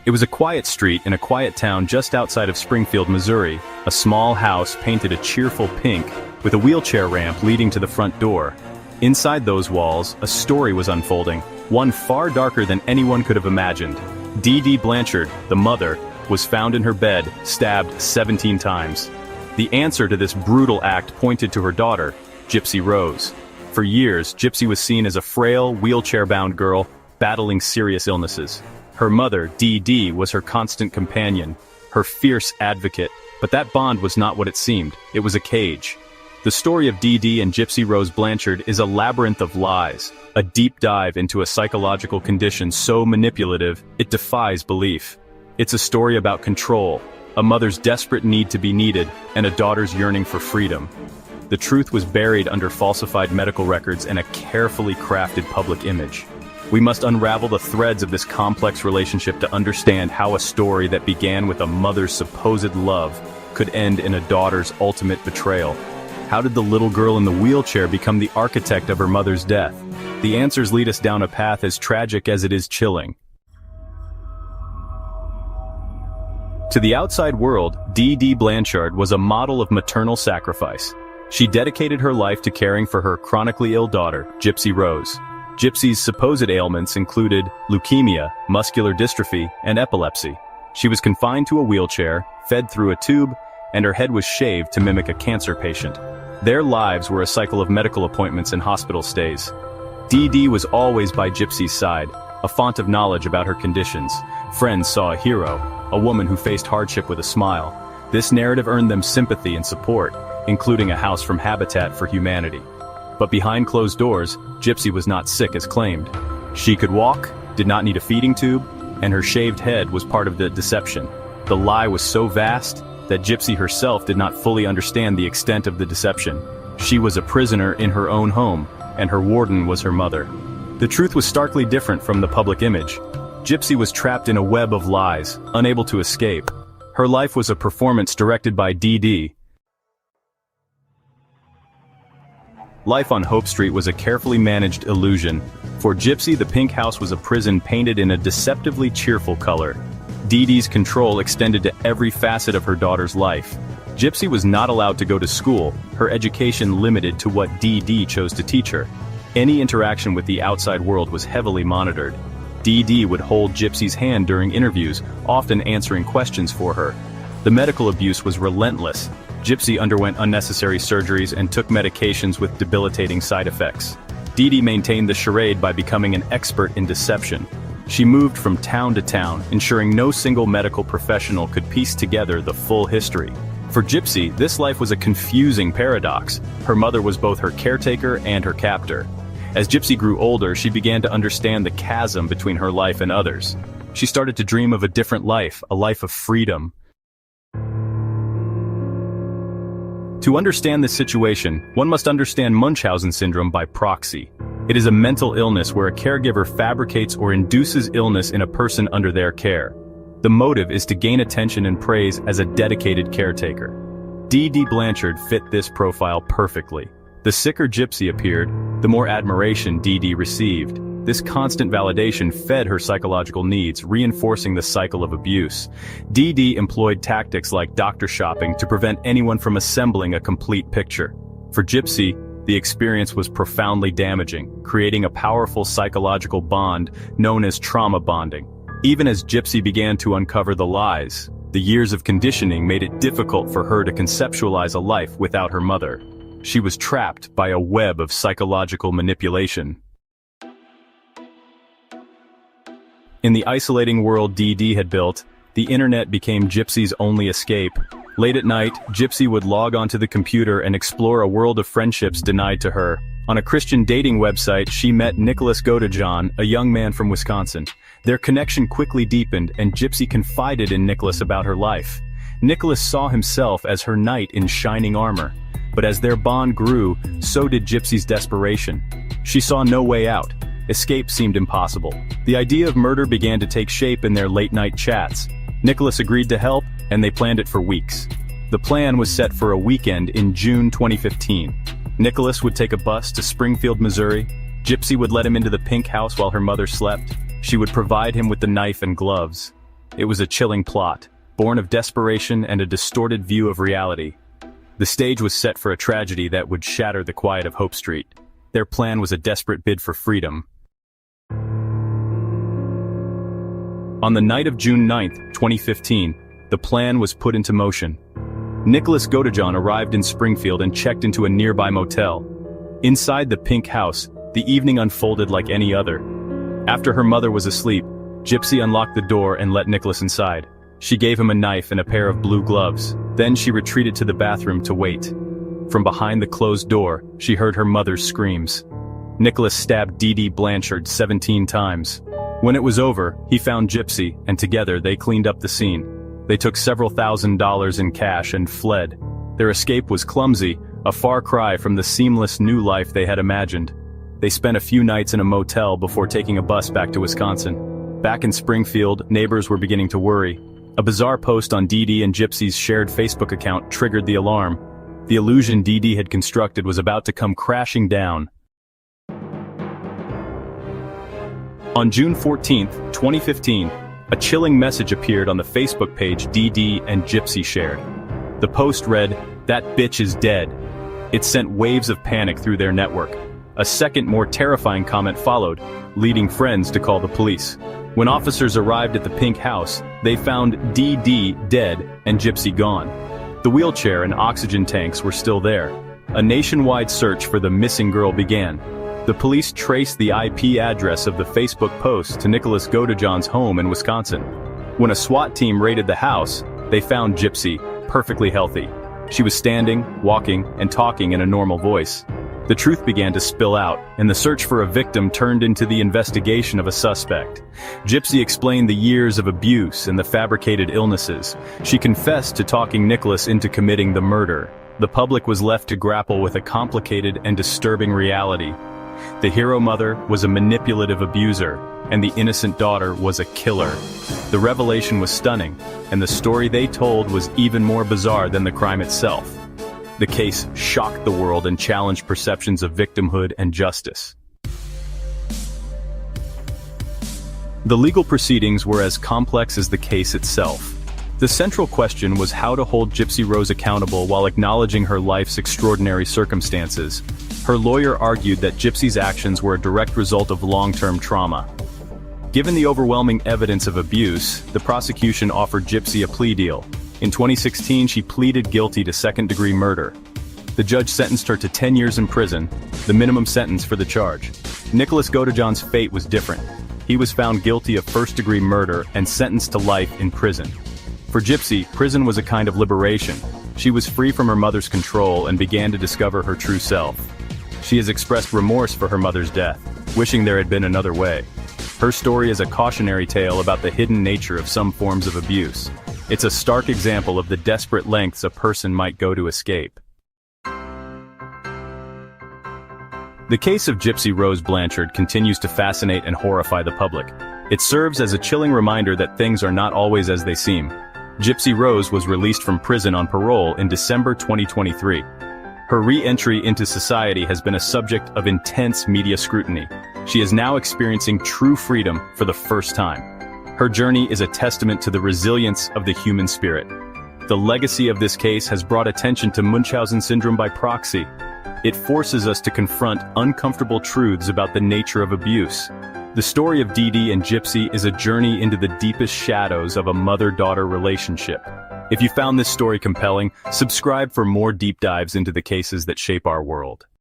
It was a quiet street in a quiet town just outside of Springfield, Missouri. A small house painted a cheerful pink, with a wheelchair ramp leading to the front door. Inside those walls, a story was unfolding, one far darker than anyone could have imagined. Dee Dee Blanchard, the mother, was found in her bed, stabbed 17 times. The answer to this brutal act pointed to her daughter, Gypsy Rose. For years, Gypsy was seen as a frail, wheelchair-bound girl, battling serious illnesses. Her mother, Dee Dee, was her constant companion, her fierce advocate, but that bond was not what it seemed. It was a cage. The story of Dee Dee and Gypsy Rose Blanchard is a labyrinth of lies, a deep dive into a psychological condition so manipulative, it defies belief. It's a story about control, a mother's desperate need to be needed, and a daughter's yearning for freedom. The truth was buried under falsified medical records and a carefully crafted public image. We must unravel the threads of this complex relationship to understand how a story that began with a mother's supposed love could end in a daughter's ultimate betrayal. How did the little girl in the wheelchair become the architect of her mother's death? The answers lead us down a path as tragic as it is chilling. To the outside world, Dee Dee Blanchard was a model of maternal sacrifice. She dedicated her life to caring for her chronically ill daughter, Gypsy Rose. Gypsy's supposed ailments included leukemia, muscular dystrophy, and epilepsy. She was confined to a wheelchair, fed through a tube, and her head was shaved to mimic a cancer patient. Their lives were a cycle of medical appointments and hospital stays. Dee Dee was always by Gypsy's side, a font of knowledge about her conditions. Friends saw a hero, a woman who faced hardship with a smile. This narrative earned them sympathy and support, including a house from Habitat for Humanity. But behind closed doors, Gypsy was not sick as claimed. She could walk, did not need a feeding tube, and her shaved head was part of the deception. The lie was so vast that Gypsy herself did not fully understand the extent of the deception. She was a prisoner in her own home, and her warden was her mother. The truth was starkly different from the public image. Gypsy was trapped in a web of lies, unable to escape. Her life was a performance directed by Dee Dee. Life on Hope Street was a carefully managed illusion. For Gypsy, the pink house was a prison painted in a deceptively cheerful color. Dee Dee's control extended to every facet of her daughter's life. Gypsy was not allowed to go to school, her education limited to what Dee Dee chose to teach her. Any interaction with the outside world was heavily monitored. Dee Dee would hold Gypsy's hand during interviews, often answering questions for her. The medical abuse was relentless. Gypsy underwent unnecessary surgeries and took medications with debilitating side effects. Dee Dee maintained the charade by becoming an expert in deception. She moved from town to town, ensuring no single medical professional could piece together the full history. For Gypsy, this life was a confusing paradox. Her mother was both her caretaker and her captor. As Gypsy grew older, she began to understand the chasm between her life and others. She started to dream of a different life, a life of freedom. To understand this situation, one must understand Munchausen Syndrome by Proxy. It is a mental illness where a caregiver fabricates or induces illness in a person under their care. The motive is to gain attention and praise as a dedicated caretaker. Dee Dee Blanchard fit this profile perfectly. The sicker Gypsy appeared, the more admiration Dee Dee received. This constant validation fed her psychological needs, reinforcing the cycle of abuse. Dee Dee employed tactics like doctor shopping to prevent anyone from assembling a complete picture. For Gypsy, the experience was profoundly damaging, creating a powerful psychological bond known as trauma bonding. Even as Gypsy began to uncover the lies, the years of conditioning made it difficult for her to conceptualize a life without her mother. She was trapped by a web of psychological manipulation. In the isolating world Dee Dee had built, the internet became Gypsy's only escape. Late at night, Gypsy would log onto the computer and explore a world of friendships denied to her. On a Christian dating website, she met Nicholas Godejohn, a young man from Wisconsin. Their connection quickly deepened, and Gypsy confided in Nicholas about her life. Nicholas saw himself as her knight in shining armor. But as their bond grew, so did Gypsy's desperation. She saw no way out. Escape seemed impossible. The idea of murder began to take shape in their late-night chats. Nicholas agreed to help, and they planned it for weeks. The plan was set for a weekend in June 2015. Nicholas would take a bus to Springfield, Missouri. Gypsy would let him into the pink house while her mother slept. She would provide him with the knife and gloves. It was a chilling plot, born of desperation and a distorted view of reality. The stage was set for a tragedy that would shatter the quiet of Hope Street. Their plan was a desperate bid for freedom. On the night of June 9, 2015, the plan was put into motion. Nicholas Godejohn arrived in Springfield and checked into a nearby motel. Inside the pink house, the evening unfolded like any other. After her mother was asleep, Gypsy unlocked the door and let Nicholas inside. She gave him a knife and a pair of blue gloves. Then she retreated to the bathroom to wait. From behind the closed door, she heard her mother's screams. Nicholas stabbed Dee Dee Blanchard 17 times. When it was over, he found Gypsy, and together they cleaned up the scene. They took several $1,000s in cash and fled. Their escape was clumsy, a far cry from the seamless new life they had imagined. They spent a few nights in a motel before taking a bus back to Wisconsin. Back in Springfield, neighbors were beginning to worry. A bizarre post on Dee Dee and Gypsy's shared Facebook account triggered the alarm. The illusion Dee Dee had constructed was about to come crashing down. On June 14, 2015, a chilling message appeared on the Facebook page Dee Dee and Gypsy shared. The post read, "That bitch is dead." It sent waves of panic through their network. A second, more terrifying comment followed, leading friends to call the police. When officers arrived at the pink house, they found Dee Dee dead and Gypsy gone. The wheelchair and oxygen tanks were still there. A nationwide search for the missing girl began. The police traced the IP address of the Facebook post to Nicholas Godejohn's home in Wisconsin. When a SWAT team raided the house, they found Gypsy, perfectly healthy. She was standing, walking, and talking in a normal voice. The truth began to spill out, and the search for a victim turned into the investigation of a suspect. Gypsy explained the years of abuse and the fabricated illnesses. She confessed to talking Nicholas into committing the murder. The public was left to grapple with a complicated and disturbing reality. The hero mother was a manipulative abuser, and the innocent daughter was a killer. The revelation was stunning, and the story they told was even more bizarre than the crime itself. The case shocked the world and challenged perceptions of victimhood and justice. The legal proceedings were as complex as the case itself. The central question was how to hold Gypsy Rose accountable while acknowledging her life's extraordinary circumstances. Her lawyer argued that Gypsy's actions were a direct result of long-term trauma. Given the overwhelming evidence of abuse, the prosecution offered Gypsy a plea deal. In 2016, she pleaded guilty to second-degree murder. The judge sentenced her to 10 years in prison, the minimum sentence for the charge. Nicholas Godejohn's fate was different. He was found guilty of first-degree murder and sentenced to life in prison. For Gypsy, prison was a kind of liberation. She was free from her mother's control and began to discover her true self. She has expressed remorse for her mother's death, wishing there had been another way. Her story is a cautionary tale about the hidden nature of some forms of abuse. It's a stark example of the desperate lengths a person might go to escape. The case of Gypsy Rose Blanchard continues to fascinate and horrify the public. It serves as a chilling reminder that things are not always as they seem. Gypsy Rose was released from prison on parole in December 2023. Her re-entry into society has been a subject of intense media scrutiny. She is now experiencing true freedom for the first time. Her journey is a testament to the resilience of the human spirit. The legacy of this case has brought attention to Munchausen Syndrome by Proxy. It forces us to confront uncomfortable truths about the nature of abuse. The story of Dee Dee and Gypsy is a journey into the deepest shadows of a mother-daughter relationship. If you found this story compelling, subscribe for more deep dives into the cases that shape our world.